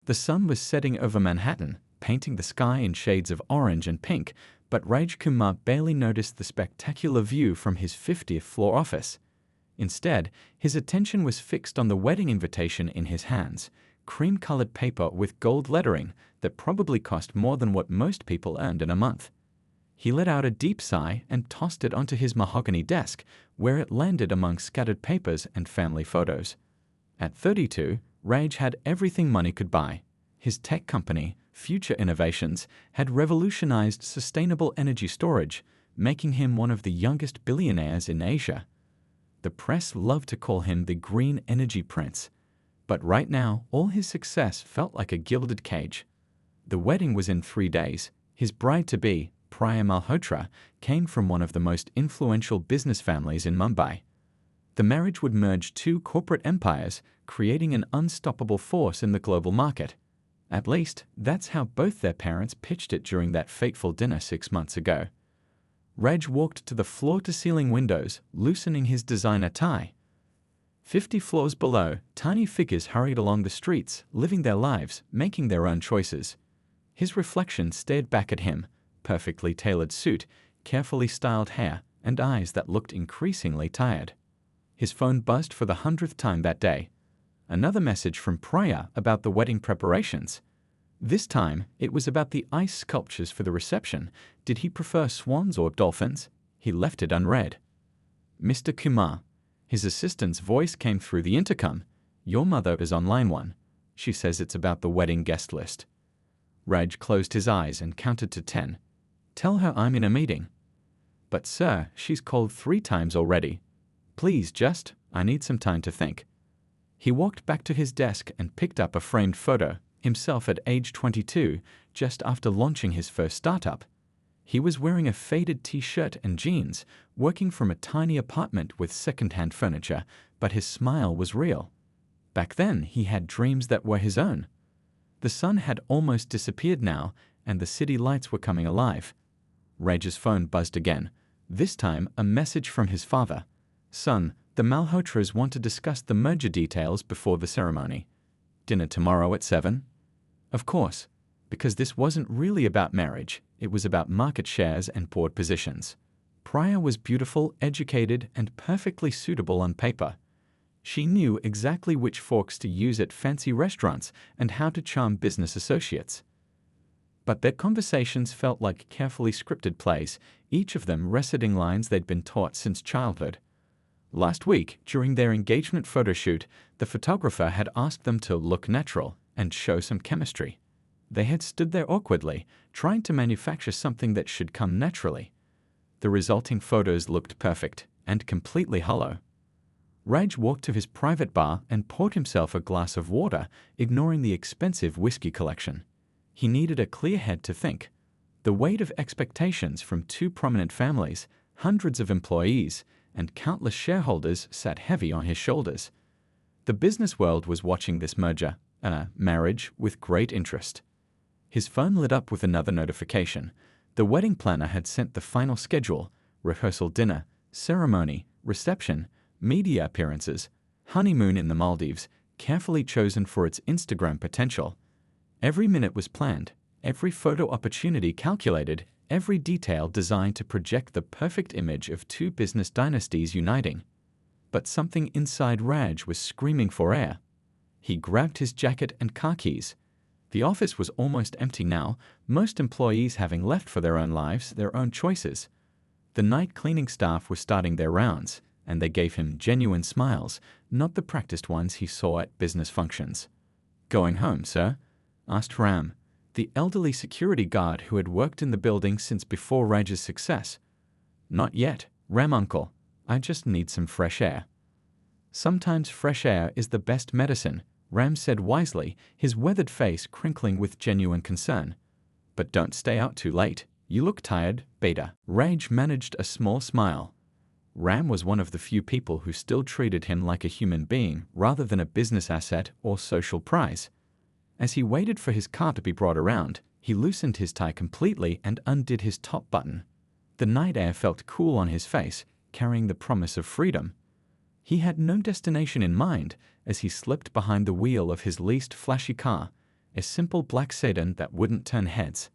The sun was setting over Manhattan, painting the sky in shades of orange and pink, but Raj Kumar barely noticed the spectacular view from his 50th floor office. Instead, his attention was fixed on the wedding invitation in his hands, cream-colored paper with gold lettering that probably cost more than what most people earned in a month. He let out a deep sigh and tossed it onto his mahogany desk, where it landed among scattered papers and family photos. At 32, Raj had everything money could buy. His tech company, Future Innovations, had revolutionized sustainable energy storage, making him one of the youngest billionaires in Asia. The press loved to call him the Green Energy Prince. But right now, all his success felt like a gilded cage. The wedding was in 3 days. His bride-to-be, Priya Malhotra, came from one of the most influential business families in Mumbai. The marriage would merge two corporate empires, creating an unstoppable force in the global market. At least, that's how both their parents pitched it during that fateful dinner 6 months ago. Raj walked to the floor-to-ceiling windows, loosening his designer tie. 50 floors below, tiny figures hurried along the streets, living their lives, making their own choices. His reflection stared back at him, perfectly tailored suit, carefully styled hair, and eyes that looked increasingly tired. His phone buzzed for the 100th time that day. Another message from Priya about the wedding preparations. This time, it was about the ice sculptures for the reception. Did he prefer swans or dolphins? He left it unread. Mr. Kumar. His assistant's voice came through the intercom. Your mother is on line 1. She says it's about the wedding guest list. Raj closed his eyes and counted to 10. Tell her I'm in a meeting. But sir, she's called 3 times already. Please I need some time to think. He walked back to his desk and picked up a framed photo, himself at age 22, just after launching his first startup. He was wearing a faded t-shirt and jeans, working from a tiny apartment with second-hand furniture, but his smile was real. Back then, he had dreams that were his own. The sun had almost disappeared now, and the city lights were coming alive. Raj's phone buzzed again, this time a message from his father. Son, the Malhotras want to discuss the merger details before the ceremony. Dinner tomorrow at 7? Of course, because this wasn't really about marriage, it was about market shares and board positions. Priya was beautiful, educated, and perfectly suitable on paper. She knew exactly which forks to use at fancy restaurants and how to charm business associates. But their conversations felt like carefully scripted plays, each of them reciting lines they'd been taught since childhood. Last week, during their engagement photo shoot, the photographer had asked them to look natural and show some chemistry. They had stood there awkwardly, trying to manufacture something that should come naturally. The resulting photos looked perfect and completely hollow. Raj walked to his private bar and poured himself a glass of water, ignoring the expensive whiskey collection. He needed a clear head to think. The weight of expectations from 2 prominent families, hundreds of employees, and countless shareholders sat heavy on his shoulders. The business world was watching this marriage with great interest. His phone lit up with another notification. The wedding planner had sent the final schedule: rehearsal dinner, ceremony, reception, media appearances, honeymoon in the Maldives, carefully chosen for its Instagram potential. Every minute was planned, every photo opportunity calculated, every detail designed to project the perfect image of 2 business dynasties uniting. But something inside Raj was screaming for air. He grabbed his jacket and car keys. The office was almost empty now, most employees having left for their own lives, their own choices. The night cleaning staff were starting their rounds, and they gave him genuine smiles, not the practiced ones he saw at business functions. Going home, sir? Asked Ram, the elderly security guard who had worked in the building since before Raj's success. Not yet, Ram uncle. I just need some fresh air. Sometimes fresh air is the best medicine, Ram said wisely, his weathered face crinkling with genuine concern. But don't stay out too late. You look tired, Beta. Raj managed a small smile. Ram was one of the few people who still treated him like a human being rather than a business asset or social prize. As he waited for his car to be brought around, he loosened his tie completely and undid his top button. The night air felt cool on his face, carrying the promise of freedom. He had no destination in mind as he slipped behind the wheel of his leased flashy car, a simple black sedan that wouldn't turn heads.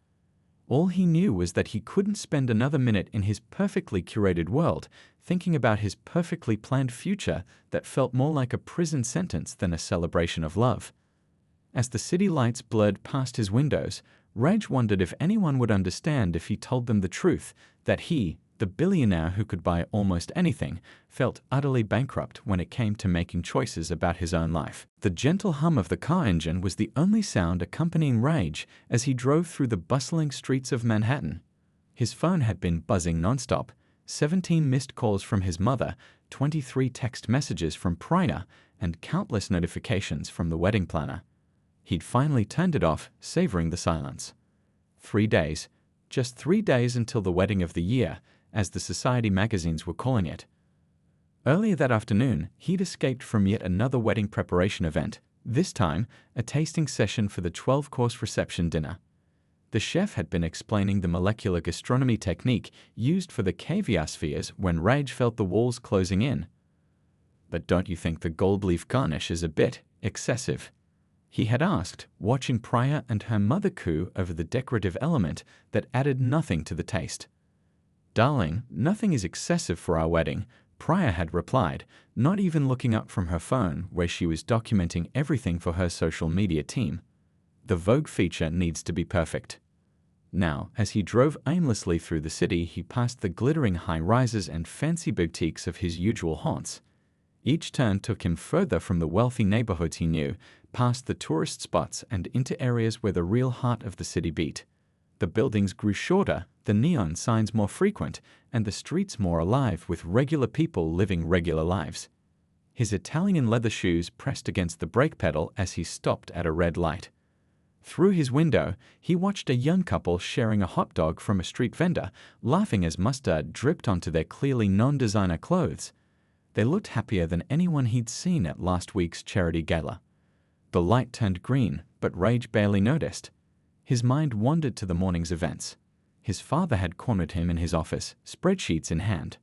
All he knew was that he couldn't spend another minute in his perfectly curated world thinking about his perfectly planned future that felt more like a prison sentence than a celebration of love. As the city lights blurred past his windows, Raj wondered if anyone would understand if he told them the truth, that he, the billionaire who could buy almost anything, felt utterly bankrupt when it came to making choices about his own life. The gentle hum of the car engine was the only sound accompanying Raj as he drove through the bustling streets of Manhattan. His phone had been buzzing nonstop, 17 missed calls from his mother, 23 text messages from Priya, and countless notifications from the wedding planner. He'd finally turned it off, savoring the silence. 3 days, just 3 days until the wedding of the year, as the society magazines were calling it. Earlier that afternoon, he'd escaped from yet another wedding preparation event, this time a tasting session for the 12-course reception dinner. The chef had been explaining the molecular gastronomy technique used for the caviar spheres when Raj felt the walls closing in. "But don't you think the gold leaf garnish is a bit excessive?" he had asked, watching Priya and her mother coo over the decorative element that added nothing to the taste. "Darling, nothing is excessive for our wedding," Priya had replied, not even looking up from her phone where she was documenting everything for her social media team. "The Vogue feature needs to be perfect." Now, as he drove aimlessly through the city, he passed the glittering high-rises and fancy boutiques of his usual haunts. Each turn took him further from the wealthy neighborhoods he knew, past the tourist spots and into areas where the real heart of the city beat. The buildings grew shorter, the neon signs more frequent, and the streets more alive with regular people living regular lives. His Italian leather shoes pressed against the brake pedal as he stopped at a red light. Through his window, he watched a young couple sharing a hot dog from a street vendor, laughing as mustard dripped onto their clearly non-designer clothes. They looked happier than anyone he'd seen at last week's charity gala. The light turned green, but Raj barely noticed. His mind wandered to the morning's events. His father had cornered him in his office, spreadsheets in hand.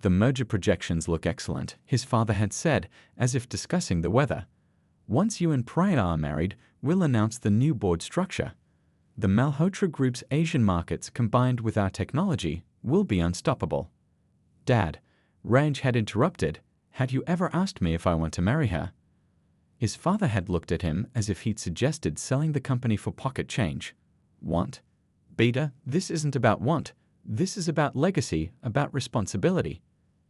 "The merger projections look excellent," his father had said, as if discussing the weather. "Once you and Priya are married, we'll announce the new board structure. The Malhotra Group's Asian markets combined with our technology will be unstoppable." "Dad," Raj had interrupted, "had you ever asked me if I want to marry her?" His father had looked at him as if he'd suggested selling the company for pocket change. "Want? Beta, this isn't about want. This is about legacy, about responsibility.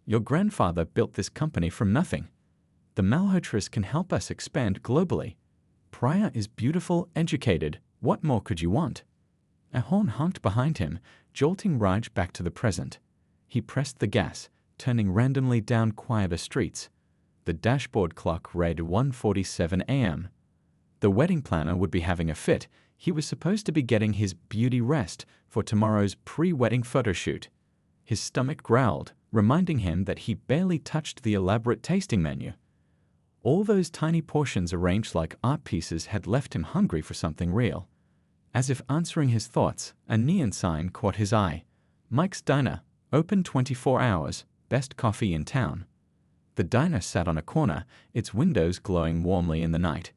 Your grandfather built this company from nothing. The Malhotras can help us expand globally. Priya is beautiful, educated. What more could you want?" A horn honked behind him, jolting Raj back to the present. He pressed the gas, turning randomly down quieter streets. The dashboard clock read 1:47 a.m. The wedding planner would be having a fit. He was supposed to be getting his beauty rest for tomorrow's pre-wedding photo shoot. His stomach growled, reminding him that he barely touched the elaborate tasting menu. All those tiny portions arranged like art pieces had left him hungry for something real. As if answering his thoughts, a neon sign caught his eye. "Mike's Diner, open 24 hours, best coffee in town." The diner sat on a corner, its windows glowing warmly in the night.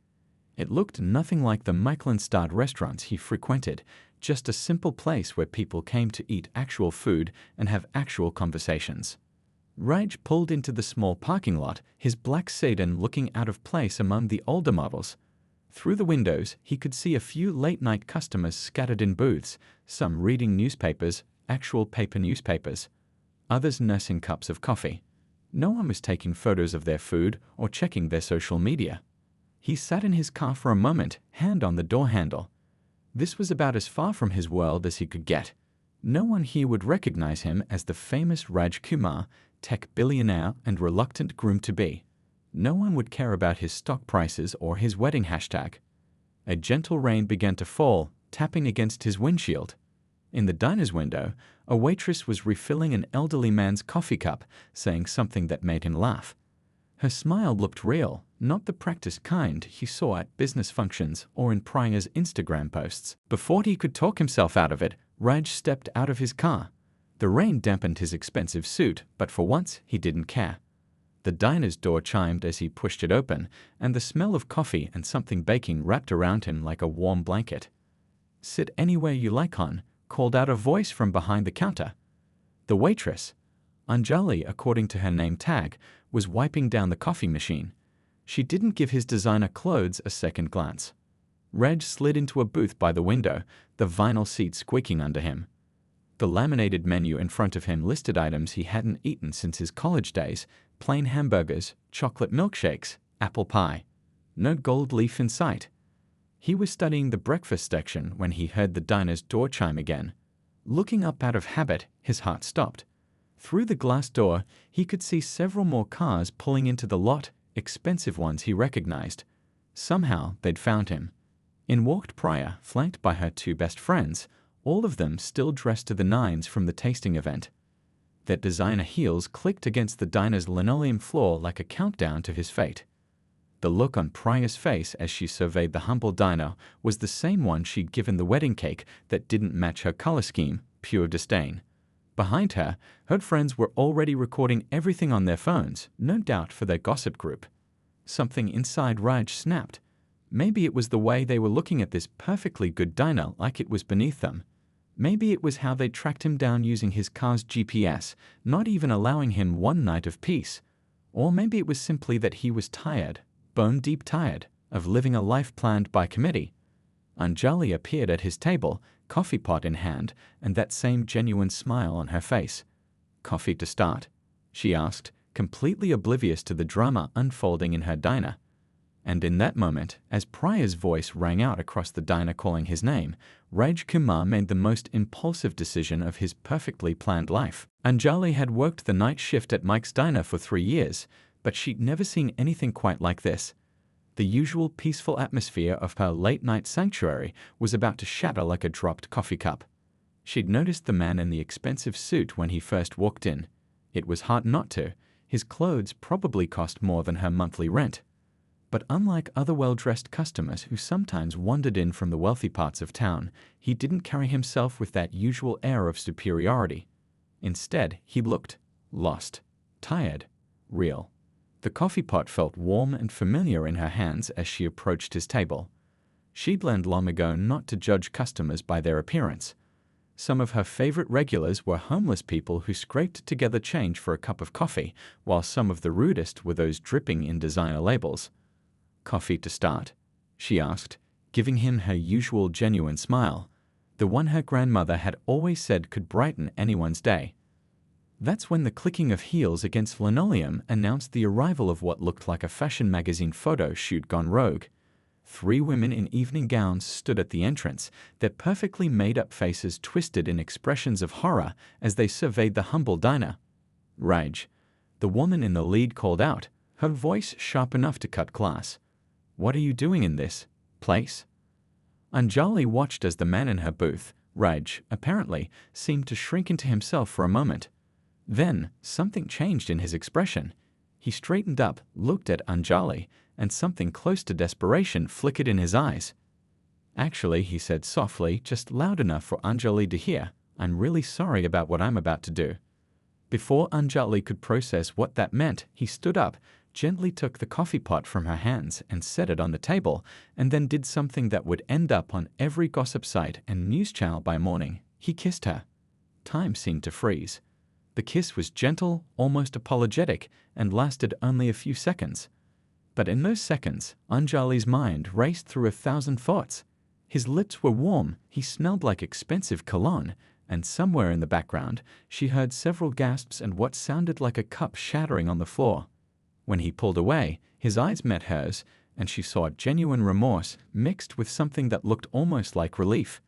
It looked nothing like the Michelin-starred restaurants he frequented, just a simple place where people came to eat actual food and have actual conversations. Raj pulled into the small parking lot, his black sedan looking out of place among the older models. Through the windows, he could see a few late-night customers scattered in booths, some reading newspapers, actual paper newspapers, others nursing cups of coffee. No one was taking photos of their food or checking their social media. He sat in his car for a moment, hand on the door handle. This was about as far from his world as he could get. No one here would recognize him as the famous Raj Kumar, tech billionaire and reluctant groom-to-be. No one would care about his stock prices or his wedding hashtag. A gentle rain began to fall, tapping against his windshield. In the diner's window, a waitress was refilling an elderly man's coffee cup, saying something that made him laugh. Her smile looked real, not the practiced kind he saw at business functions or in Priya's Instagram posts. Before he could talk himself out of it, Raj stepped out of his car. The rain dampened his expensive suit, but for once he didn't care. The diner's door chimed as he pushed it open, and the smell of coffee and something baking wrapped around him like a warm blanket. "Sit anywhere you like, hon," called out a voice from behind the counter. The waitress, Anjali according to her name tag, was wiping down the coffee machine. She didn't give his designer clothes a second glance. Reg slid into a booth by the window, the vinyl seat squeaking under him. The laminated menu in front of him listed items he hadn't eaten since his college days: plain hamburgers, chocolate milkshakes, apple pie. No gold leaf in sight. He was studying the breakfast section when he heard the diner's door chime again. Looking up out of habit, his heart stopped. Through the glass door, he could see several more cars pulling into the lot, expensive ones he recognized. Somehow, they'd found him. In walked Priya, flanked by her two best friends, all of them still dressed to the nines from the tasting event. Their designer heels clicked against the diner's linoleum floor like a countdown to his fate. The look on Priya's face as she surveyed the humble diner was the same one she'd given the wedding cake that didn't match her color scheme, pure disdain. Behind her, her friends were already recording everything on their phones, no doubt for their gossip group. Something inside Raj snapped. Maybe it was the way they were looking at this perfectly good diner like it was beneath them. Maybe it was how they tracked him down using his car's GPS, not even allowing him one night of peace. Or maybe it was simply that he was tired, bone-deep tired, of living a life planned by committee. Anjali appeared at his table, coffee pot in hand, and that same genuine smile on her face. "Coffee to start?" she asked, completely oblivious to the drama unfolding in her diner. And in that moment, as Priya's voice rang out across the diner calling his name, Raj Kumar made the most impulsive decision of his perfectly planned life. Anjali had worked the night shift at Mike's Diner for 3 years, but she'd never seen anything quite like this. The usual peaceful atmosphere of her late-night sanctuary was about to shatter like a dropped coffee cup. She'd noticed the man in the expensive suit when he first walked in. It was hard not to. His clothes probably cost more than her monthly rent. But unlike other well-dressed customers who sometimes wandered in from the wealthy parts of town, he didn't carry himself with that usual air of superiority. Instead, he looked lost, tired, real. The coffee pot felt warm and familiar in her hands as she approached his table. She'd learned long ago not to judge customers by their appearance. Some of her favorite regulars were homeless people who scraped together change for a cup of coffee, while some of the rudest were those dripping in designer labels. "Coffee to start?" she asked, giving him her usual genuine smile, the one her grandmother had always said could brighten anyone's day. That's when the clicking of heels against linoleum announced the arrival of what looked like a fashion magazine photo shoot gone rogue. 3 women in evening gowns stood at the entrance, their perfectly made-up faces twisted in expressions of horror as they surveyed the humble diner. "Raj," the woman in the lead called out, her voice sharp enough to cut glass. "What are you doing in this place?" Anjali watched as the man in her booth, Raj, apparently, seemed to shrink into himself for a moment. Then, something changed in his expression. He straightened up, looked at Anjali, and something close to desperation flickered in his eyes. "Actually," he said softly, just loud enough for Anjali to hear, "I'm really sorry about what I'm about to do." Before Anjali could process what that meant, he stood up, gently took the coffee pot from her hands and set it on the table, and then did something that would end up on every gossip site and news channel by morning. He kissed her. Time seemed to freeze. The kiss was gentle, almost apologetic, and lasted only a few seconds. But in those seconds, Anjali's mind raced through 1,000 thoughts. His lips were warm, he smelled like expensive cologne, and somewhere in the background, she heard several gasps and what sounded like a cup shattering on the floor. When he pulled away, his eyes met hers, and she saw genuine remorse mixed with something that looked almost like relief.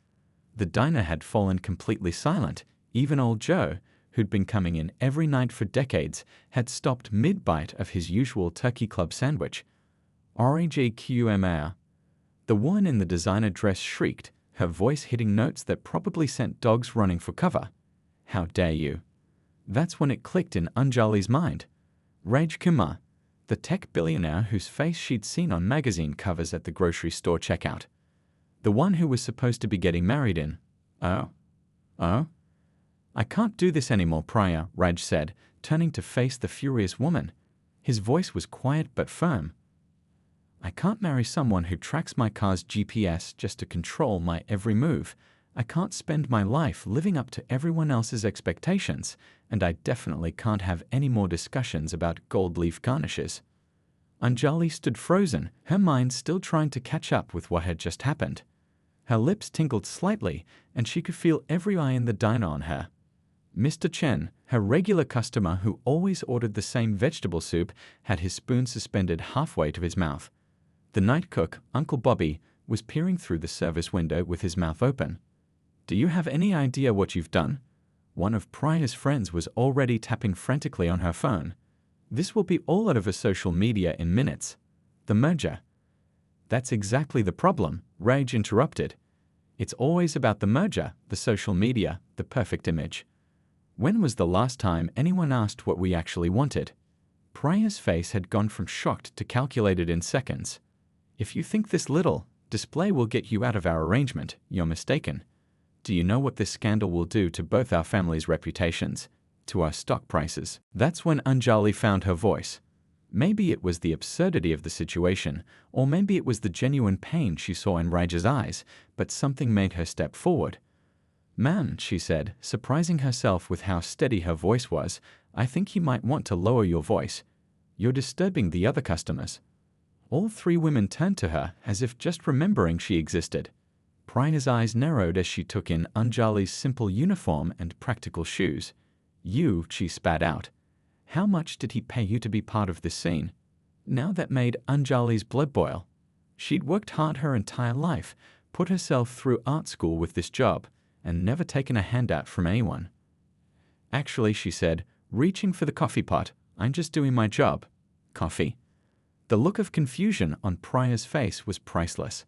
The diner had fallen completely silent. Even old Joe, who'd been coming in every night for decades, had stopped mid-bite of his usual Turkey Club sandwich. "RAGQMR." The woman in the designer dress shrieked, her voice hitting notes that probably sent dogs running for cover. "How dare you?" That's when it clicked in Anjali's mind. Raj Kumar, the tech billionaire whose face she'd seen on magazine covers at the grocery store checkout. The one who was supposed to be getting married in. "Oh? I can't do this anymore, Priya," Raj said, turning to face the furious woman. His voice was quiet but firm. I can't marry someone who tracks my car's GPS just to control my every move. I can't spend my life living up to everyone else's expectations, and I definitely can't have any more discussions about gold leaf garnishes. Anjali stood frozen, her mind still trying to catch up with what had just happened. Her lips tingled slightly, and she could feel every eye in the diner on her. Mr. Chen, her regular customer who always ordered the same vegetable soup, had his spoon suspended halfway to his mouth. The night cook, Uncle Bobby, was peering through the service window with his mouth open. "Do you have any idea what you've done?" One of Priya's friends was already tapping frantically on her phone. "This will be all out of her social media in minutes." The merger. "That's exactly the problem," Rage interrupted. "It's always about the merger, the social media, the perfect image. When was the last time anyone asked what we actually wanted?" Priya's face had gone from shocked to calculated in seconds. "If you think this little display will get you out of our arrangement, you're mistaken. Do you know what this scandal will do to both our families' reputations, to our stock prices?" That's when Anjali found her voice. Maybe it was the absurdity of the situation, or maybe it was the genuine pain she saw in Raj's eyes, but something made her step forward. "Man," she said, surprising herself with how steady her voice was, "I think you might want to lower your voice. You're disturbing the other customers." All three women turned to her, as if just remembering she existed. Priya's eyes narrowed as she took in Anjali's simple uniform and practical shoes. "You," she spat out. "How much did he pay you to be part of this scene?" Now that made Anjali's blood boil. She'd worked hard her entire life, put herself through art school with this job, and never taken a handout from anyone. "Actually," she said, reaching for the coffee pot, "I'm just doing my job." "Coffee?" The look of confusion on Priya's face was priceless.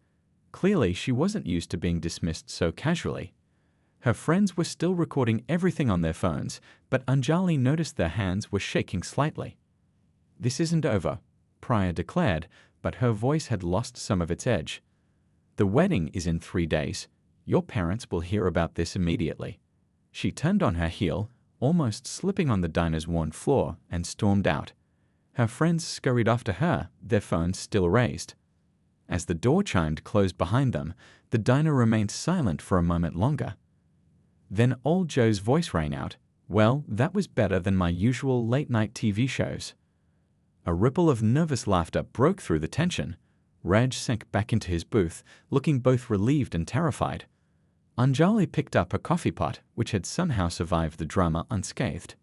Clearly, she wasn't used to being dismissed so casually. Her friends were still recording everything on their phones, but Anjali noticed their hands were shaking slightly. "This isn't over," Priya declared, but her voice had lost some of its edge. "The wedding is in 3 days. Your parents will hear about this immediately." She turned on her heel, almost slipping on the diner's worn floor, and stormed out. Her friends scurried after her, their phones still raised. As the door chimed closed behind them, the diner remained silent for a moment longer. Then old Joe's voice rang out. "Well, that was better than my usual late-night TV shows." A ripple of nervous laughter broke through the tension. Raj sank back into his booth, looking both relieved and terrified. Anjali picked up her coffee pot, which had somehow survived the drama unscathed.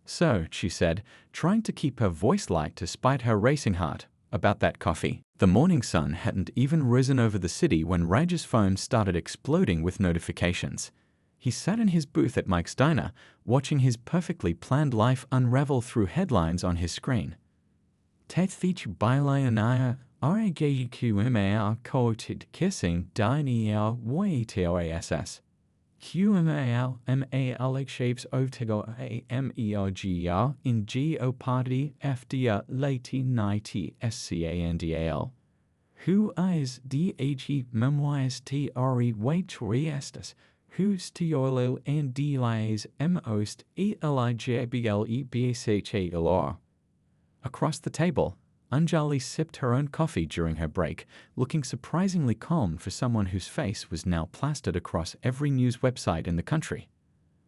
"So," she said, trying to keep her voice light despite her racing heart, "about that coffee." The morning sun hadn't even risen over the city when Raj's phone started exploding with notifications. He sat in his booth at Mike's Diner, watching his perfectly planned life unravel through headlines on his screen. "Tethvich Billionaire RAGQMAR quoted kissing Daniel Waitress. QMAL MAL shapes Otego AMERGR in Geopardy FDR late 90 SCANDAL. Who is DHE memoirs TRE Waitress? Who's Tiolo and DLAs MOst ELIJBLEBSHALR?" Across the table, Anjali sipped her own coffee during her break, looking surprisingly calm for someone whose face was now plastered across every news website in the country.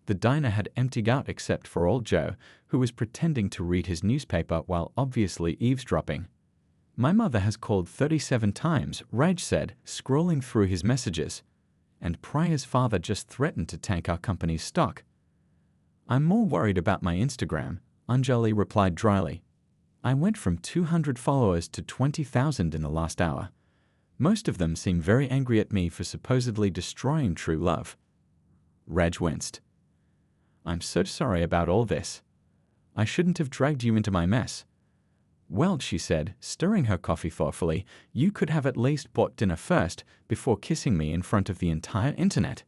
The diner had emptied out except for old Joe, who was pretending to read his newspaper while obviously eavesdropping. "My mother has called 37 times," Raj said, scrolling through his messages. "And Priya's father just threatened to tank our company's stock." "I'm more worried about my Instagram," Anjali replied dryly. "I went from 200 followers to 20,000 in the last hour. Most of them seem very angry at me for supposedly destroying true love." Raj winced. "I'm so sorry about all this. I shouldn't have dragged you into my mess." "Well," she said, stirring her coffee thoughtfully, "you could have at least bought dinner first before kissing me in front of the entire internet."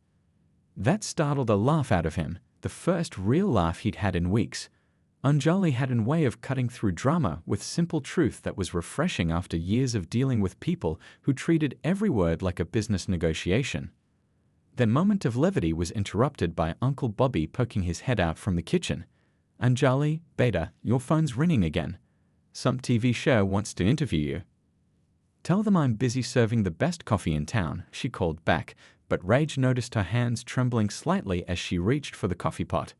That startled a laugh out of him, the first real laugh he'd had in weeks. Anjali had a way of cutting through drama with simple truth that was refreshing after years of dealing with people who treated every word like a business negotiation. Their moment of levity was interrupted by Uncle Bobby poking his head out from the kitchen. "Anjali, beta, your phone's ringing again." Some TV show wants to interview you." "Tell them I'm busy serving the best coffee in town," she called back, but Rage noticed her hands trembling slightly as she reached for the coffee pot.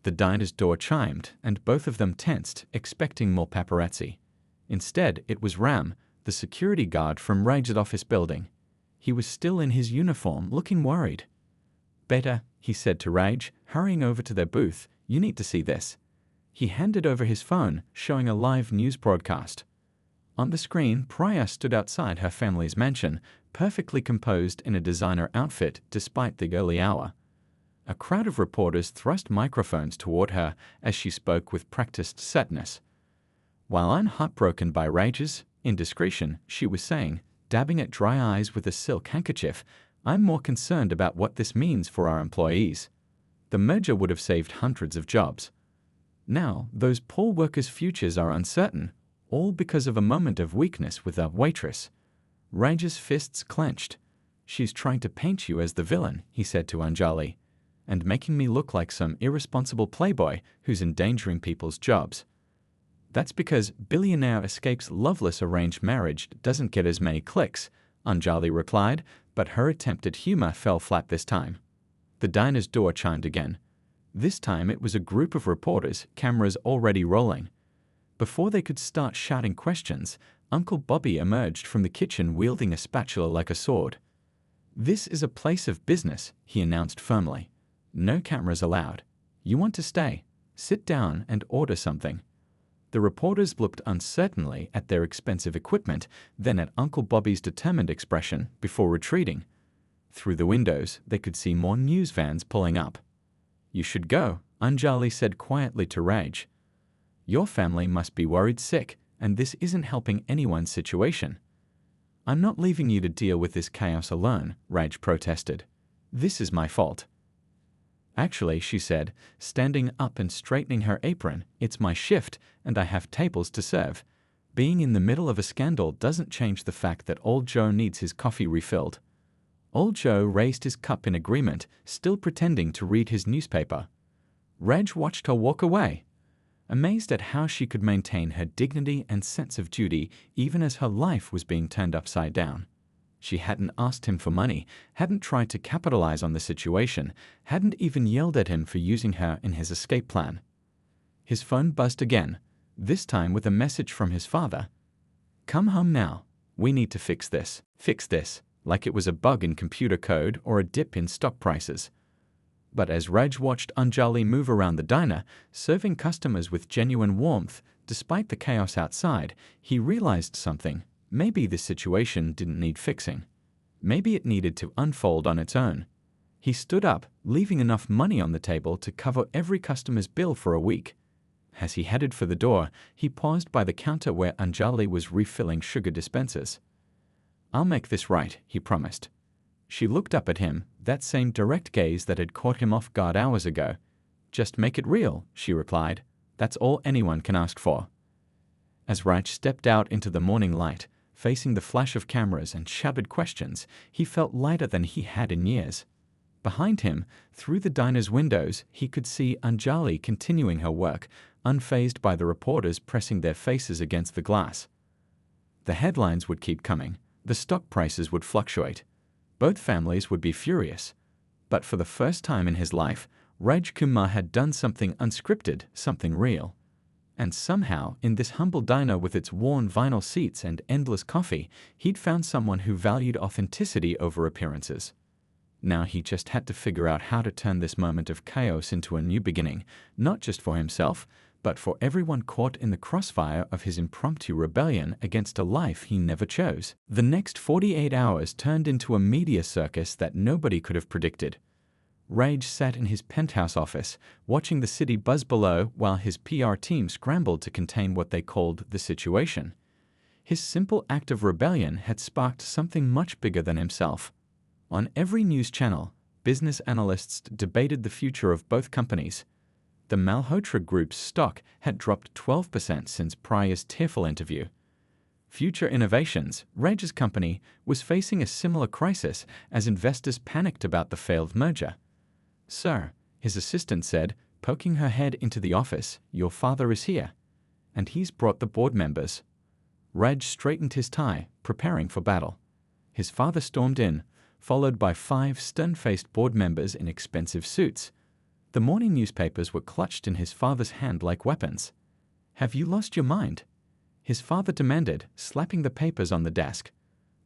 The diner's door chimed, and both of them tensed, expecting more paparazzi. Instead, it was Ram, the security guard from Rage's office building. He was still in his uniform, looking worried. "Beta," he said to Rage, hurrying over to their booth, "you need to see this." He handed over his phone, showing a live news broadcast. On the screen, Priya stood outside her family's mansion, perfectly composed in a designer outfit despite the early hour. A crowd of reporters thrust microphones toward her as she spoke with practiced sadness. "While I'm heartbroken by Rage's indiscretion," she was saying, dabbing at dry eyes with a silk handkerchief, "I'm more concerned about what this means for our employees. The merger would have saved hundreds of jobs. Now, those poor workers' futures are uncertain, all because of a moment of weakness with a waitress." Rage's fists clenched. "She's trying to paint you as the villain," he said to Anjali, "and making me look like some irresponsible playboy who's endangering people's jobs." "That's because Billionaire escapes loveless arranged marriage doesn't get as many clicks," Anjali replied, but her attempt at humor fell flat this time. The diner's door chimed again. This time it was a group of reporters, cameras already rolling. Before they could start shouting questions, Uncle Bobby emerged from the kitchen wielding a spatula like a sword. "This is a place of business," he announced firmly. "No cameras allowed. You want to stay? Sit down and order something." The reporters looked uncertainly at their expensive equipment, then at Uncle Bobby's determined expression before retreating. Through the windows, they could see more news vans pulling up. "You should go," Anjali said quietly to Rage. "Your family must be worried sick, and this isn't helping anyone's situation." "I'm not leaving you to deal with this chaos alone," Rage protested. "This is my fault." "Actually," she said, standing up and straightening her apron, "it's my shift, and I have tables to serve. Being in the middle of a scandal doesn't change the fact that old Joe needs his coffee refilled." Old Joe raised his cup in agreement, still pretending to read his newspaper. Reg watched her walk away, amazed at how she could maintain her dignity and sense of duty even as her life was being turned upside down. She hadn't asked him for money, hadn't tried to capitalize on the situation, hadn't even yelled at him for using her in his escape plan. His phone buzzed again, this time with a message from his father. "Come home now. We need to fix this. Fix this," like it was a bug in computer code or a dip in stock prices. But as Raj watched Anjali move around the diner, serving customers with genuine warmth, despite the chaos outside, he realized something. Maybe this situation didn't need fixing. Maybe it needed to unfold on its own. He stood up, leaving enough money on the table to cover every customer's bill for a week. As he headed for the door, he paused by the counter where Anjali was refilling sugar dispensers. "I'll make this right," he promised. She looked up at him, that same direct gaze that had caught him off guard hours ago. "Just make it real," she replied. "That's all anyone can ask for." As Raj stepped out into the morning light, facing the flash of cameras and shouted questions, he felt lighter than he had in years. Behind him, through the diner's windows, he could see Anjali continuing her work, unfazed by the reporters pressing their faces against the glass. The headlines would keep coming. The stock prices would fluctuate. Both families would be furious. But for the first time in his life, Raj Kumar had done something unscripted, something real. And somehow, in this humble diner with its worn vinyl seats and endless coffee, he'd found someone who valued authenticity over appearances. Now he just had to figure out how to turn this moment of chaos into a new beginning, not just for himself, but for everyone caught in the crossfire of his impromptu rebellion against a life he never chose. The next 48 hours turned into a media circus that nobody could have predicted. Rage sat in his penthouse office, watching the city buzz below while his PR team scrambled to contain what they called the situation. His simple act of rebellion had sparked something much bigger than himself. On every news channel, business analysts debated the future of both companies. The Malhotra Group's stock had dropped 12% since Pryor's tearful interview. Future Innovations, Raj's company, was facing a similar crisis as investors panicked about the failed merger. "Sir," his assistant said, poking her head into the office, "your father is here." and he's brought the board members. Raj straightened his tie, preparing for battle. His father stormed in, followed by 5 stern-faced board members in expensive suits. The morning newspapers were clutched in his father's hand like weapons. "Have you lost your mind?" his father demanded, slapping the papers on the desk.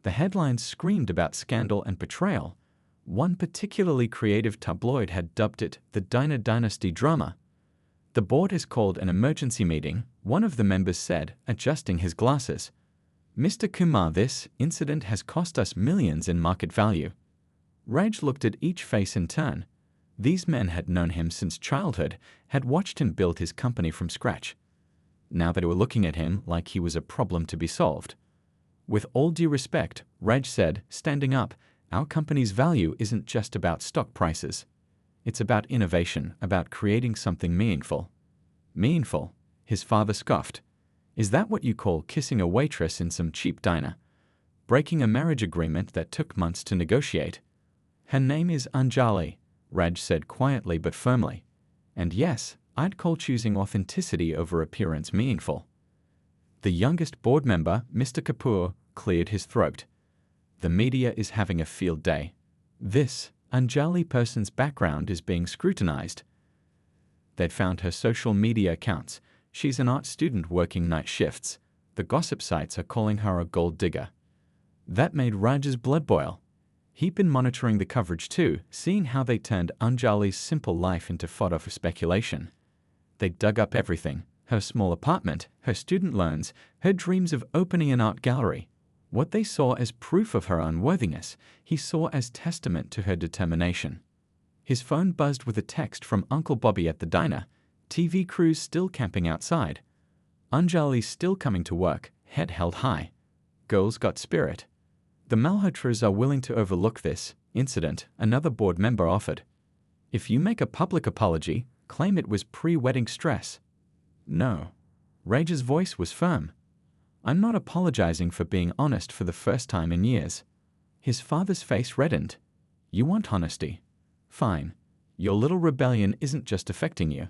The headlines screamed about scandal and betrayal. One particularly creative tabloid had dubbed it the Diner Dynasty drama. "The board has called an emergency meeting," one of the members said, adjusting his glasses. "Mr. Kumar, this incident has cost us millions in market value." Raj looked at each face in turn. These men had known him since childhood, had watched him build his company from scratch. Now they were looking at him like he was a problem to be solved. "With all due respect," Raj said, standing up, "our company's value isn't just about stock prices. It's about innovation, about creating something meaningful." "Meaningful?" his father scoffed. "Is that what you call kissing a waitress in some cheap diner? Breaking a marriage agreement that took months to negotiate?" "Her name is Anjali," Raj said quietly but firmly. "And yes, I'd call choosing authenticity over appearance meaningful." The youngest board member, Mr. Kapoor, cleared his throat. "The media is having a field day. This Anjali person's background is being scrutinized. They'd found her social media accounts. She's an art student working night shifts. The gossip sites are calling her a gold digger." That made Raj's blood boil. He'd been monitoring the coverage too, seeing how they turned Anjali's simple life into fodder for speculation. They dug up everything: her small apartment, her student loans, her dreams of opening an art gallery. What they saw as proof of her unworthiness, he saw as testament to her determination. His phone buzzed with a text from Uncle Bobby at the diner. TV crews still camping outside. Anjali still coming to work, head held high. Girls got spirit. "The Malhotras are willing to overlook this incident," another board member offered. "If you make a public apology, claim it was pre-wedding stress." "No." Raj's voice was firm. "I'm not apologizing for being honest for the first time in years." His father's face reddened. "You want honesty? Fine. Your little rebellion isn't just affecting you.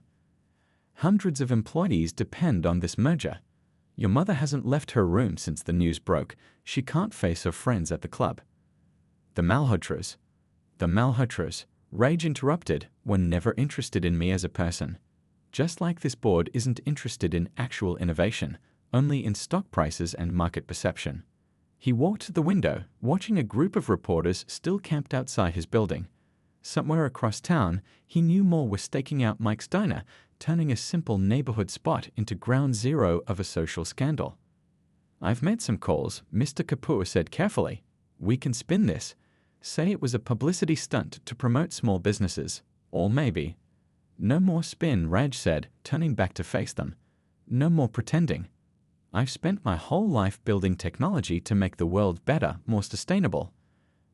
Hundreds of employees depend on this merger. Your mother hasn't left her room since the news broke. She can't face her friends at the club." "The Malhotras." "The Malhotras," Raj interrupted, "were never interested in me as a person. Just like this board isn't interested in actual innovation, only in stock prices and market perception." He walked to the window, watching a group of reporters still camped outside his building. Somewhere across town, he knew more were staking out Mike's Diner, turning a simple neighborhood spot into ground zero of a social scandal. "I've made some calls," Mr. Kapoor said carefully. "We can spin this. Say it was a publicity stunt to promote small businesses. Or maybe—" "No more spin," Raj said, turning back to face them. "No more pretending. I've spent my whole life building technology to make the world better, more sustainable.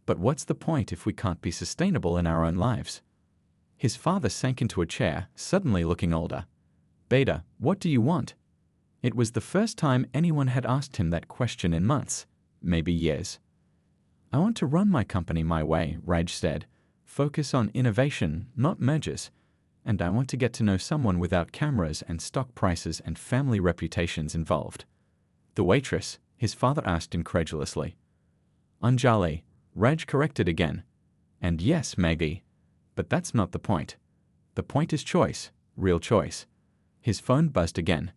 But what's the point if we can't be sustainable in our own lives?" His father sank into a chair, suddenly looking older. "Beta, what do you want?" It was the first time anyone had asked him that question in months, maybe years. "I want to run my company my way," Raj said. "Focus on innovation, not mergers. And I want to get to know someone without cameras and stock prices and family reputations involved." "The waitress?" his father asked incredulously. "Anjali," Raj corrected again. "And yes, maybe. But that's not the point. The point is choice, real choice." His phone buzzed again.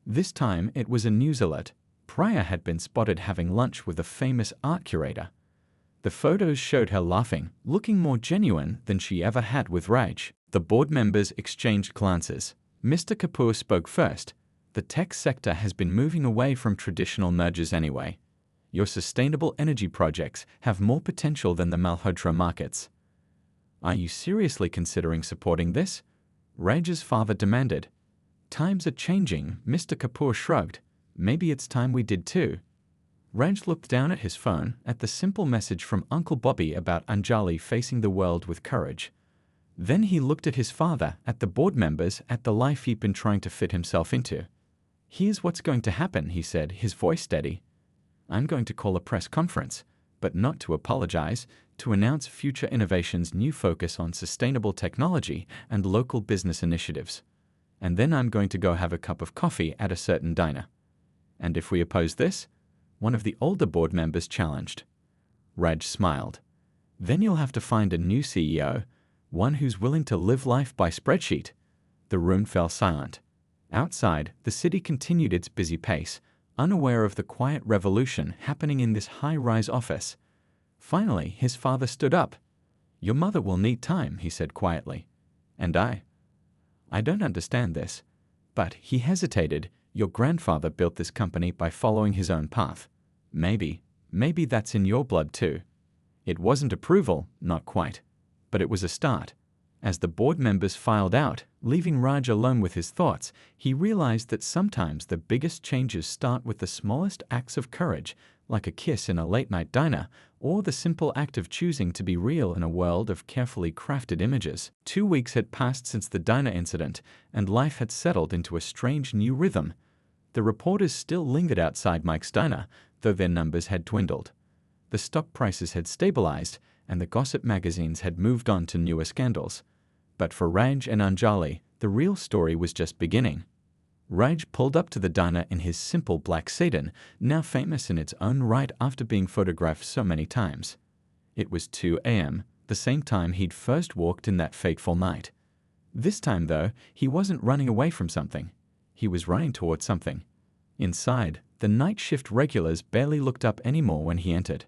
This time it was a news alert. Priya had been spotted having lunch with a famous art curator. The photos showed her laughing, looking more genuine than she ever had with Raj. The board members exchanged glances. Mr. Kapoor spoke first. "The tech sector has been moving away from traditional mergers anyway. Your sustainable energy projects have more potential than the Malhotra markets." "Are you seriously considering supporting this?" Raj's father demanded. "Times are changing," Mr. Kapoor shrugged. "Maybe it's time we did too." Raj looked down at his phone, at the simple message from Uncle Bobby about Anjali facing the world with courage. Then he looked at his father, at the board members, at the life he'd been trying to fit himself into. "Here's what's going to happen," he said, his voice steady. "I'm going to call a press conference, but not to apologize, to announce Future Innovation's new focus on sustainable technology and local business initiatives. and then I'm going to go have a cup of coffee at a certain diner. And if we oppose this? One of the older board members challenged. Raj smiled. Then you'll have to find a new CEO, one who's willing to live life by spreadsheet. The room fell silent. Outside, the city continued its busy pace, unaware of the quiet revolution happening in this high-rise office. Finally, his father stood up. Your mother will need time, he said quietly. And I don't understand this. But he hesitated. Your grandfather built this company by following his own path. Maybe that's in your blood too. It wasn't approval, not quite. But it was a start. As the board members filed out, leaving Raj alone with his thoughts, he realized that sometimes the biggest changes start with the smallest acts of courage, like a kiss in a late-night diner, or the simple act of choosing to be real in a world of carefully crafted images. 2 weeks had passed since the diner incident, and life had settled into a strange new rhythm. The reporters still lingered outside Mike's diner, though their numbers had dwindled. The stock prices had stabilized, and the gossip magazines had moved on to newer scandals. But for Raj and Anjali, the real story was just beginning. Raj pulled up to the diner in his simple black sedan, now famous in its own right after being photographed so many times. It was 2 a.m., the same time he'd first walked in that fateful night. This time, though, he wasn't running away from something. He was running towards something. Inside, the night shift regulars barely looked up anymore when he entered.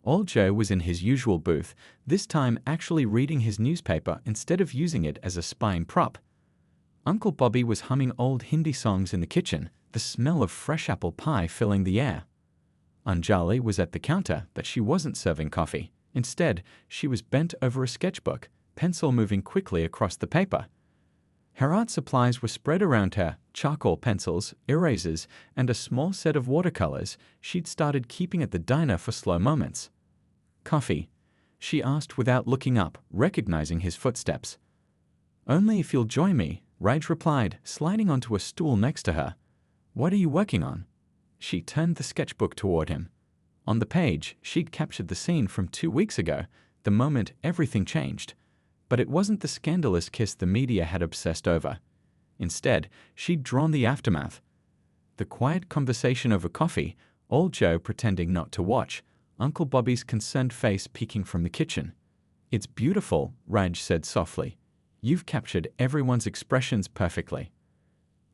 Old Joe was in his usual booth, this time actually reading his newspaper instead of using it as a spying prop. Uncle Bobby was humming old Hindi songs in the kitchen, the smell of fresh apple pie filling the air. Anjali was at the counter, but she wasn't serving coffee. Instead, she was bent over a sketchbook, pencil moving quickly across the paper. Her art supplies were spread around her, charcoal pencils, erasers, and a small set of watercolors she'd started keeping at the diner for slow moments. Coffee? She asked without looking up, recognizing his footsteps. Only if you'll join me, Raj replied, sliding onto a stool next to her. What are you working on? She turned the sketchbook toward him. On the page, she'd captured the scene from 2 weeks ago, the moment everything changed. But it wasn't the scandalous kiss the media had obsessed over. Instead, she'd drawn the aftermath. The quiet conversation over coffee, old Joe pretending not to watch, Uncle Bobby's concerned face peeking from the kitchen. It's beautiful, Raj said softly. You've captured everyone's expressions perfectly.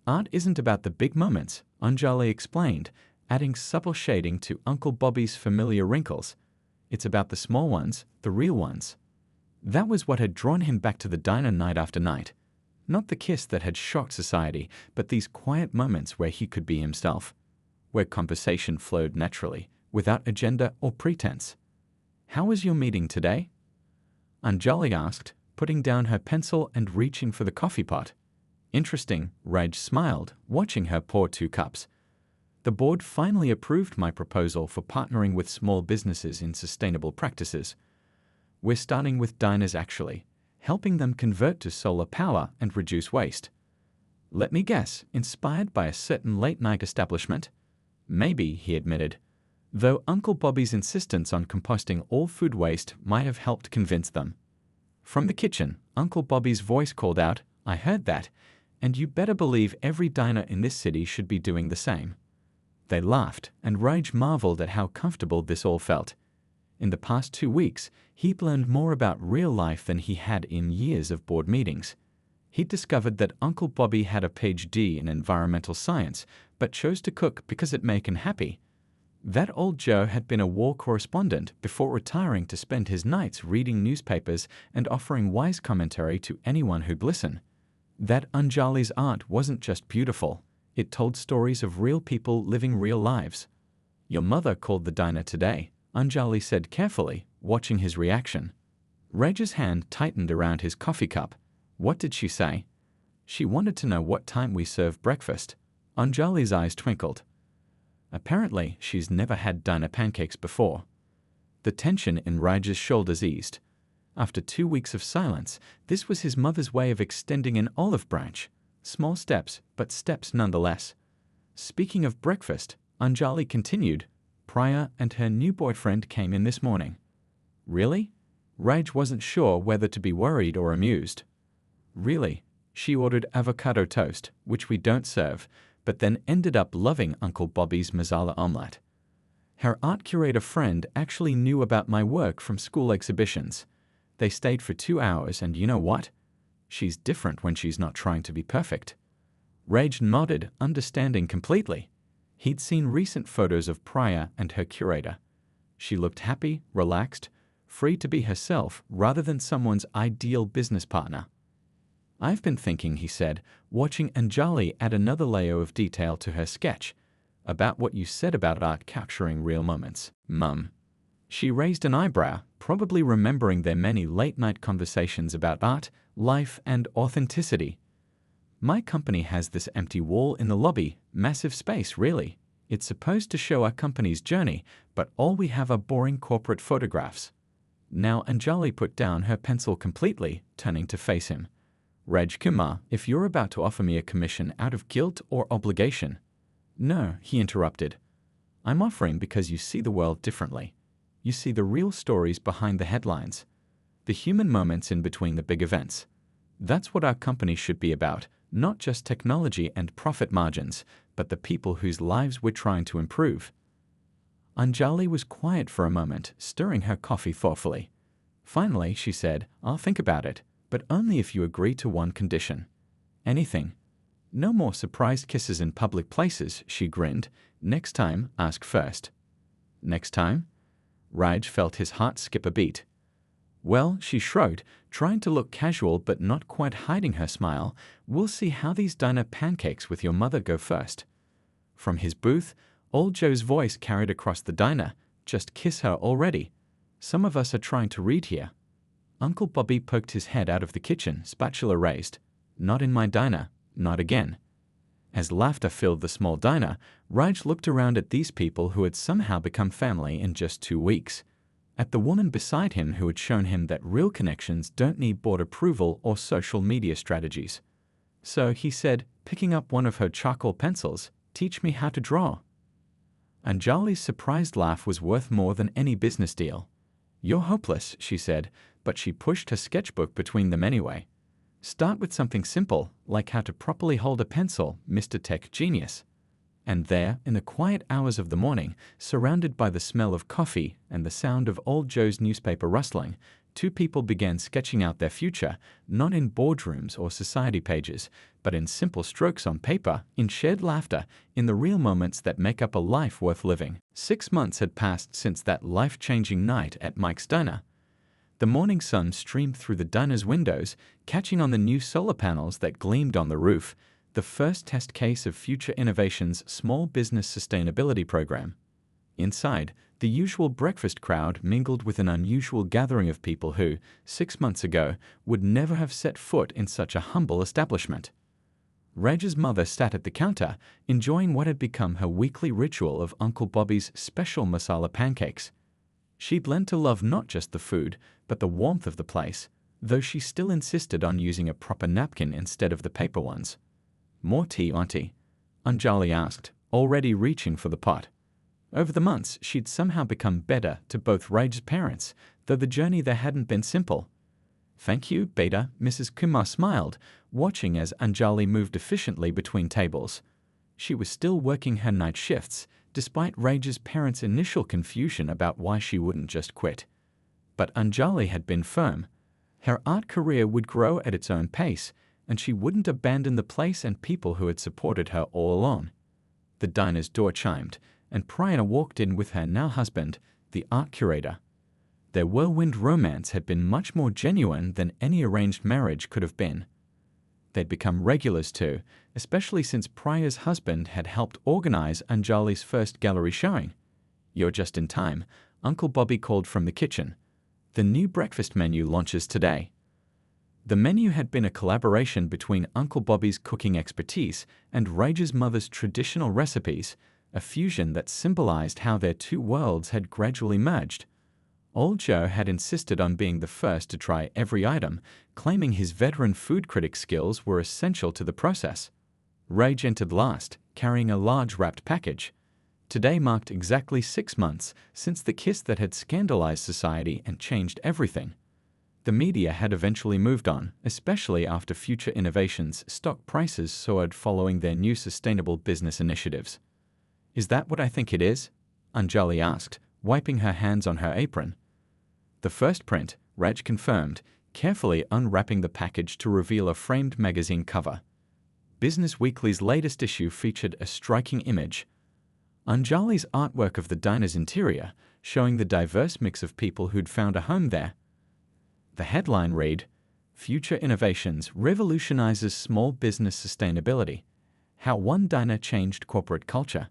Art isn't about the big moments, Anjali explained, adding supple shading to Uncle Bobby's familiar wrinkles. It's about the small ones, the real ones. That was what had drawn him back to the diner night after night. Not the kiss that had shocked society, but these quiet moments where he could be himself, where conversation flowed naturally, without agenda or pretense. How was your meeting today? Anjali asked, putting down her pencil and reaching for the coffee pot. Interesting, Raj smiled, watching her pour 2 cups. The board finally approved my proposal for partnering with small businesses in sustainable practices. We're starting with diners actually, helping them convert to solar power and reduce waste. Let me guess, inspired by a certain late-night establishment? Maybe, he admitted, though Uncle Bobby's insistence on composting all food waste might have helped convince them. From the kitchen, Uncle Bobby's voice called out, I heard that, and you better believe every diner in this city should be doing the same. They laughed, and Raj marveled at how comfortable this all felt. In the past 2 weeks, he'd learned more about real life than he had in years of board meetings. He'd discovered that Uncle Bobby had a PhD in environmental science, but chose to cook because it made him happy. That old Joe had been a war correspondent before retiring to spend his nights reading newspapers and offering wise commentary to anyone who'd listen. That Anjali's art wasn't just beautiful, it told stories of real people living real lives. Your mother called the diner today, Anjali said carefully, watching his reaction. Raj's hand tightened around his coffee cup. What did she say? She wanted to know what time we serve breakfast. Anjali's eyes twinkled. Apparently, she's never had diner pancakes before. The tension in Raj's shoulders eased. After 2 weeks of silence, this was his mother's way of extending an olive branch. Small steps, but steps nonetheless. Speaking of breakfast, Anjali continued, Priya and her new boyfriend came in this morning. Really? Raj wasn't sure whether to be worried or amused. Really? She ordered avocado toast, which we don't serve, but then ended up loving Uncle Bobby's masala omelette. Her art curator friend actually knew about my work from school exhibitions. They stayed for 2 hours, and you know what? She's different when she's not trying to be perfect. Rage nodded, understanding completely. He'd seen recent photos of Priya and her curator. She looked happy, relaxed, free to be herself rather than someone's ideal business partner. I've been thinking, he said, watching Anjali add another layer of detail to her sketch, about what you said about art capturing real moments, Mum. She raised an eyebrow, probably remembering their many late-night conversations about art, life, and authenticity. My company has this empty wall in the lobby, massive space, really. It's supposed to show our company's journey, but all we have are boring corporate photographs. Now Anjali put down her pencil completely, turning to face him. Raj Kumar, if you're about to offer me a commission out of guilt or obligation. No, he interrupted. I'm offering because you see the world differently. You see the real stories behind the headlines, the human moments in between the big events. That's what our company should be about, not just technology and profit margins, but the people whose lives we're trying to improve. Anjali was quiet for a moment, stirring her coffee thoughtfully. Finally, she said, I'll think about it, but only if you agree to one condition. Anything. No more surprise kisses in public places, she grinned. Next time, ask first. Next time? Raj felt his heart skip a beat. Well, she shrugged, trying to look casual but not quite hiding her smile. We'll see how these diner pancakes with your mother go first. From his booth, old Joe's voice carried across the diner. Just kiss her already. Some of us are trying to read here. Uncle Bobby poked his head out of the kitchen, spatula raised. Not in my diner. Not again. As laughter filled the small diner, Raj looked around at these people who had somehow become family in just 2 weeks. At the woman beside him who had shown him that real connections don't need board approval or social media strategies. So he said, picking up one of her charcoal pencils, teach me how to draw. Anjali's surprised laugh was worth more than any business deal. You're hopeless, she said, but she pushed her sketchbook between them anyway. Start with something simple, like how to properly hold a pencil, Mr. Tech Genius. And there, in the quiet hours of the morning, surrounded by the smell of coffee and the sound of old Joe's newspaper rustling, 2 people began sketching out their future, not in boardrooms or society pages, but in simple strokes on paper, in shared laughter, in the real moments that make up a life worth living. 6 months had passed since that life-changing night at Mike's Diner. The morning sun streamed through the diner's windows, catching on the new solar panels that gleamed on the roof, the first test case of Future Innovation's small business sustainability program. Inside, the usual breakfast crowd mingled with an unusual gathering of people who, 6 months ago, would never have set foot in such a humble establishment. Raj's mother sat at the counter, enjoying what had become her weekly ritual of Uncle Bobby's special masala pancakes. She'd learned to love not just the food, but the warmth of the place, though she still insisted on using a proper napkin instead of the paper ones. More tea, Auntie? Anjali asked, already reaching for the pot. Over the months, she'd somehow become better to both Raj's parents, though the journey there hadn't been simple. Thank you, Beta, Mrs. Kumar smiled, watching as Anjali moved efficiently between tables. She was still working her night shifts, despite Raj's parents' initial confusion about why she wouldn't just quit. But Anjali had been firm. Her art career would grow at its own pace, and she wouldn't abandon the place and people who had supported her all along. The diner's door chimed, and Priya walked in with her now husband, the art curator. Their whirlwind romance had been much more genuine than any arranged marriage could have been. They'd become regulars too, especially since Priya's husband had helped organize Anjali's first gallery showing. You're just in time, Uncle Bobby called from the kitchen. The new breakfast menu launches today. The menu had been a collaboration between Uncle Bobby's cooking expertise and Raj's mother's traditional recipes, a fusion that symbolized how their 2 worlds had gradually merged. Old Joe had insisted on being the first to try every item, claiming his veteran food critic skills were essential to the process. Raj entered last, carrying a large wrapped package. Today marked exactly 6 months since the kiss that had scandalized society and changed everything. The media had eventually moved on, especially after Future Innovations' stock prices soared following their new sustainable business initiatives. "Is that what I think it is?" Anjali asked, wiping her hands on her apron. "The first print," Raj confirmed, carefully unwrapping the package to reveal a framed magazine cover. Business Weekly's latest issue featured a striking image. Anjali's artwork of the diner's interior, showing the diverse mix of people who'd found a home there. The headline read, "Future Innovations Revolutionizes Small Business Sustainability. How One Diner Changed Corporate Culture."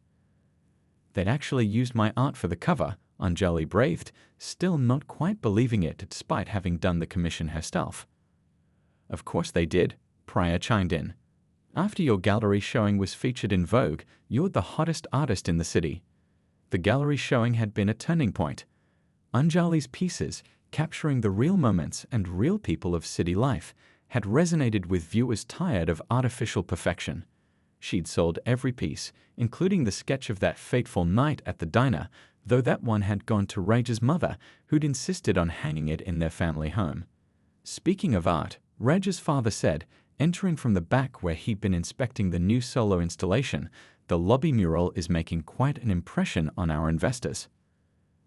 "They'd actually used my art for the cover," Anjali breathed, still not quite believing it despite having done the commission herself. "Of course they did," Priya chimed in. "After your gallery showing was featured in Vogue, you're the hottest artist in the city." The gallery showing had been a turning point. Anjali's pieces, capturing the real moments and real people of city life, had resonated with viewers tired of artificial perfection. She'd sold every piece, including the sketch of that fateful night at the diner, though that one had gone to Raj's mother, who'd insisted on hanging it in their family home. Speaking of art, Raj's father said, entering from the back where he'd been inspecting the new solar installation, "The lobby mural is making quite an impression on our investors."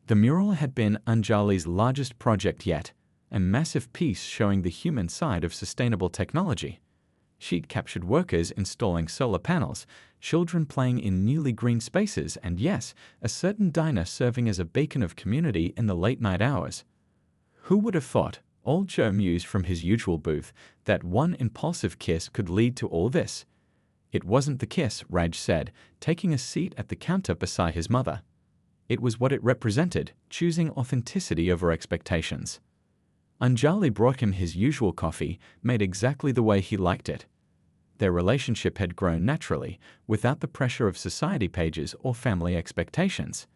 The mural had been Anjali's largest project yet, a massive piece showing the human side of sustainable technology. She'd captured workers installing solar panels, children playing in newly green spaces, and yes, a certain diner serving as a beacon of community in the late-night hours. Who would have thought, old Joe mused from his usual booth, that one impulsive kiss could lead to all this? "It wasn't the kiss," Raj said, taking a seat at the counter beside his mother. "It was what it represented, choosing authenticity over expectations." Anjali brought him his usual coffee, made exactly the way he liked it. Their relationship had grown naturally, without the pressure of society pages or family expectations.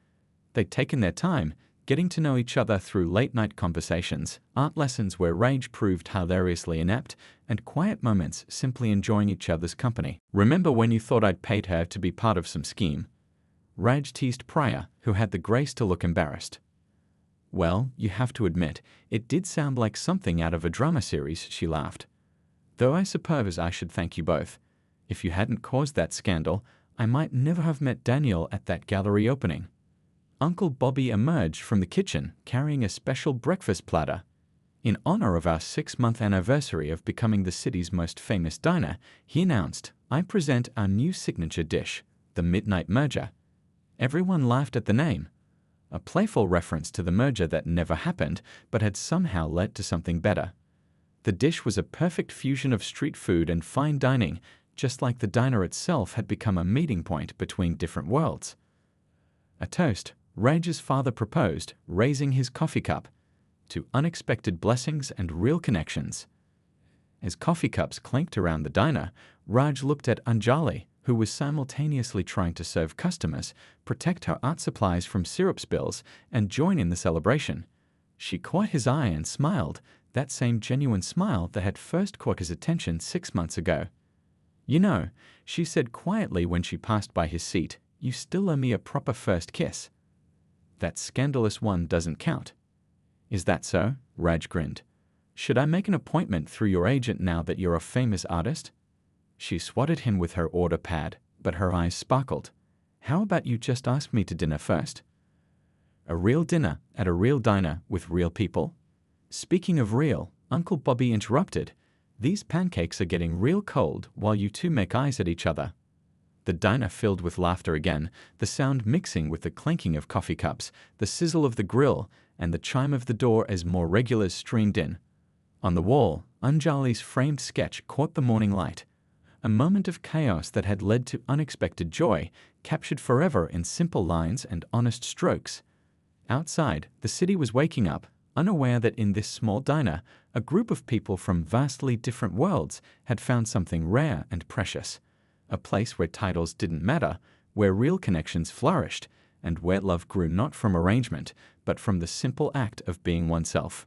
They'd taken their time, getting to know each other through late-night conversations, art lessons where Raj proved hilariously inept, and quiet moments simply enjoying each other's company. "Remember when you thought I'd paid her to be part of some scheme?" Raj teased Priya, who had the grace to look embarrassed. "Well, you have to admit, it did sound like something out of a drama series," she laughed. "Though I suppose I should thank you both. If you hadn't caused that scandal, I might never have met Daniel at that gallery opening." Uncle Bobby emerged from the kitchen, carrying a special breakfast platter. In honor of our 6-month anniversary of becoming the city's most famous diner, he announced, "I present our new signature dish, the Midnight Merger." Everyone laughed at the name, a playful reference to the merger that never happened but had somehow led to something better. The dish was a perfect fusion of street food and fine dining, just like the diner itself had become a meeting point between different worlds. A toast, Raj's father proposed, raising his coffee cup, "To unexpected blessings and real connections." As coffee cups clanked around the diner, Raj looked at Anjali, who was simultaneously trying to serve customers, protect her art supplies from syrup spills, and join in the celebration. She caught his eye and smiled, that same genuine smile that had first caught his attention 6 months ago. "You know," she said quietly when she passed by his seat, "you still owe me a proper first kiss." "That scandalous one doesn't count." "Is that so?" Raj grinned. "Should I make an appointment through your agent now that you're a famous artist?" She swatted him with her order pad, but her eyes sparkled. "How about you just ask me to dinner first?" "A real dinner at a real diner with real people?" "Speaking of real," Uncle Bobby interrupted, "these pancakes are getting real cold while you two make eyes at each other." The diner filled with laughter again, the sound mixing with the clanking of coffee cups, the sizzle of the grill, and the chime of the door as more regulars streamed in. On the wall, Anjali's framed sketch caught the morning light. A moment of chaos that had led to unexpected joy, captured forever in simple lines and honest strokes. Outside, the city was waking up, unaware that in this small diner, a group of people from vastly different worlds had found something rare and precious. A place where titles didn't matter, where real connections flourished, and where love grew not from arrangement, but from the simple act of being oneself.